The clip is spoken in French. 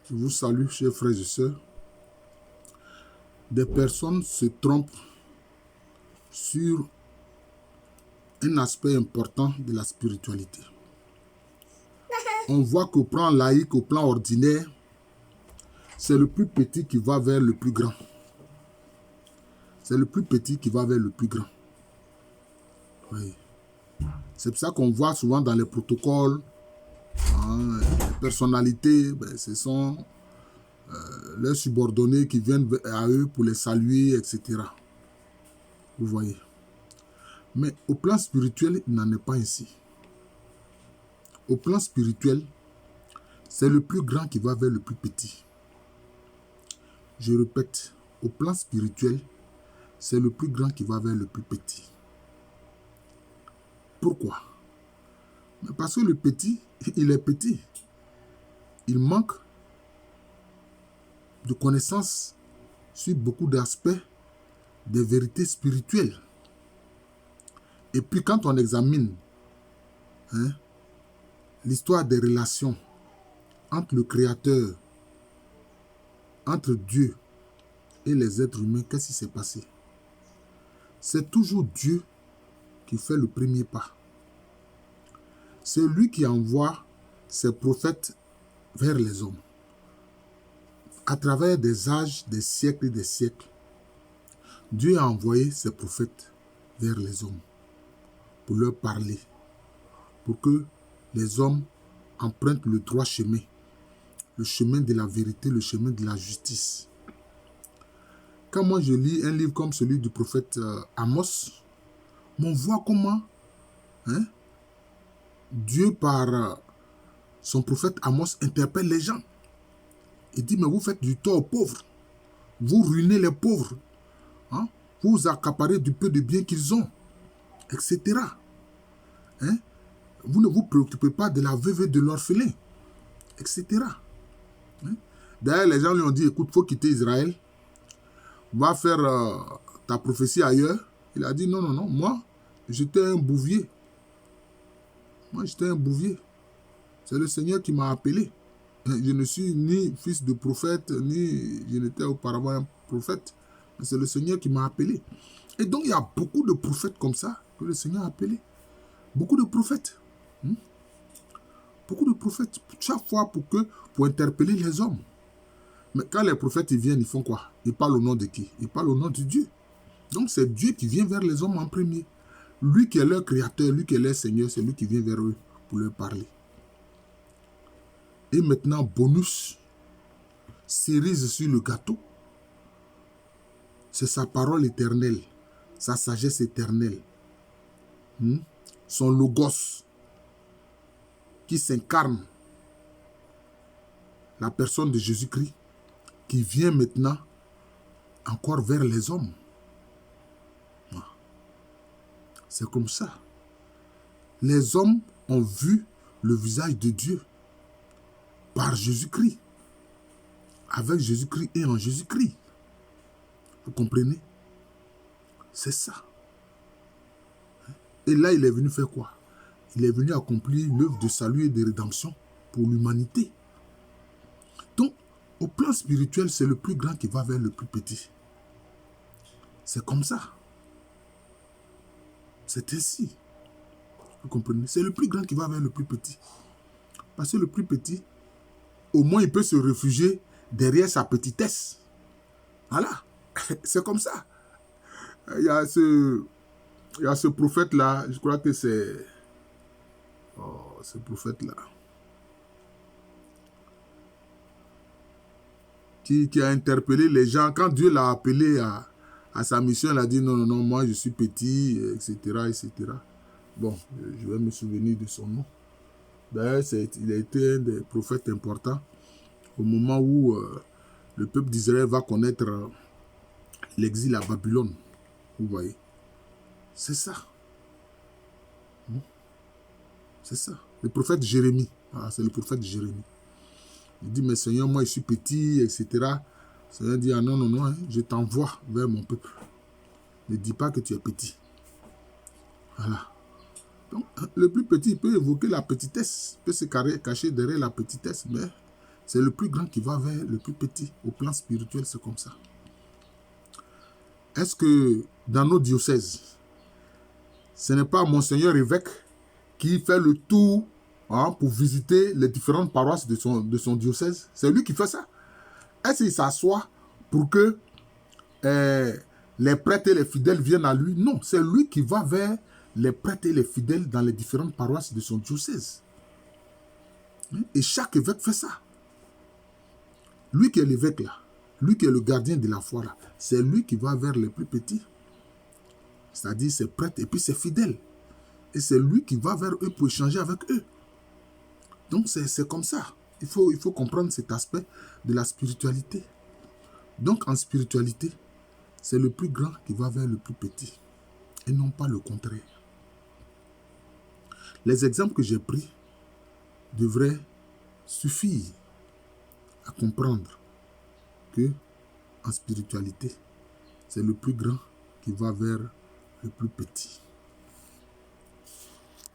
Je vous salue, chers frères et sœurs. Des personnes se trompent sur un aspect important de la spiritualité. On voit qu'au plan laïque, au plan ordinaire, c'est le plus petit qui va vers le plus grand. C'est le plus petit qui va vers le plus grand. Oui. C'est pour ça qu'on voit souvent dans les protocoles, les personnalités, ce sont leurs subordonnés qui viennent à eux pour les saluer, etc. Vous voyez. Mais au plan spirituel, il n'en est pas ainsi. Au plan spirituel, c'est le plus grand qui va vers le plus petit. Je répète, au plan spirituel, c'est le plus grand qui va vers le plus petit. Pourquoi? Parce que le petit, il est petit. Il manque de connaissances sur beaucoup d'aspects des vérités spirituelles. Et puis quand on examine l'histoire des relations entre le Créateur, entre Dieu et les êtres humains, qu'est-ce qui s'est passé? C'est toujours Dieu qui fait le premier pas. C'est lui qui envoie ses prophètes vers les hommes. À travers des âges, des siècles et des siècles, Dieu a envoyé ses prophètes vers les hommes pour leur parler, pour que les hommes empruntent le droit chemin, le chemin de la vérité, le chemin de la justice. Quand moi je lis un livre comme celui du prophète Amos, on voit comment Dieu, par son prophète Amos, interpelle les gens. Il dit, mais vous faites du tort aux pauvres. Vous ruinez les pauvres. Vous accaparez du peu de biens qu'ils ont, etc. Vous ne vous préoccupez pas de la veuve et de l'orphelin, etc. D'ailleurs, les gens lui ont dit, écoute, il faut quitter Israël. Va faire ta prophétie ailleurs. Il a dit, non, moi, j'étais un bouvier. C'est le Seigneur qui m'a appelé. Je ne suis ni fils de prophète, ni je n'étais auparavant un prophète. Mais c'est le Seigneur qui m'a appelé. Et donc, il y a beaucoup de prophètes comme ça que le Seigneur a appelé. Beaucoup de prophètes. Beaucoup de prophètes. Chaque fois pour interpeller les hommes. Mais quand les prophètes ils viennent, ils font quoi? Ils parlent au nom de qui? Ils parlent au nom de Dieu. Donc, c'est Dieu qui vient vers les hommes en premier. Lui qui est leur créateur, lui qui est leur Seigneur, c'est lui qui vient vers eux pour leur parler. Et maintenant, bonus, cerise sur le gâteau, c'est sa parole éternelle, sa sagesse éternelle, son logos qui s'incarne, la personne de Jésus-Christ, qui vient maintenant encore vers les hommes. C'est comme ça. Les hommes ont vu le visage de Dieu par Jésus-Christ, avec Jésus-Christ et en Jésus-Christ. Vous comprenez? C'est ça. Et là, il est venu faire quoi? Il est venu accomplir l'œuvre de salut et de rédemption pour l'humanité. Donc, au plan spirituel, c'est le plus grand qui va vers le plus petit. C'est comme ça. C'est ainsi. Vous comprenez? C'est le plus grand qui va vers le plus petit. Parce que le plus petit, au moins, il peut se réfugier derrière sa petitesse. Voilà. C'est comme ça. Il y a ce prophète-là, je crois que c'est... Oh, ce prophète-là. Qui a interpellé les gens. Quand Dieu l'a appelé à sa mission, il a dit non, moi je suis petit, etc., etc. Bon, je vais me souvenir de son nom. D'ailleurs, il a été un des prophètes importants au moment où le peuple d'Israël va connaître l'exil à Babylone. Vous voyez? C'est ça. C'est ça. Le prophète Jérémie. Ah, c'est le prophète Jérémie. Il dit, mais Seigneur, moi je suis petit, etc. Le Seigneur dit, ah non, je t'envoie vers mon peuple. Ne dis pas que tu es petit. Voilà. Donc, le plus petit, il peut évoquer la petitesse, il peut se cacher derrière la petitesse, mais c'est le plus grand qui va vers le plus petit. Au plan spirituel, c'est comme ça. Est-ce que dans nos diocèses, ce n'est pas Monseigneur évêque qui fait le tour pour visiter les différentes paroisses de son diocèse? C'est lui qui fait ça. Est-ce qu'il s'assoit pour que les prêtres et les fidèles viennent à lui? Non, c'est lui qui va vers les prêtres et les fidèles dans les différentes paroisses de son diocèse. Et chaque évêque fait ça. Lui qui est l'évêque là, lui qui est le gardien de la foi là, c'est lui qui va vers les plus petits. C'est-à-dire ses prêtres et puis ses fidèles. Et c'est lui qui va vers eux pour échanger avec eux. Donc c'est comme ça. Il faut comprendre cet aspect de la spiritualité. Donc en spiritualité, c'est le plus grand qui va vers le plus petit. Et non pas le contraire. Les exemples que j'ai pris devraient suffire à comprendre que en spiritualité, c'est le plus grand qui va vers le plus petit.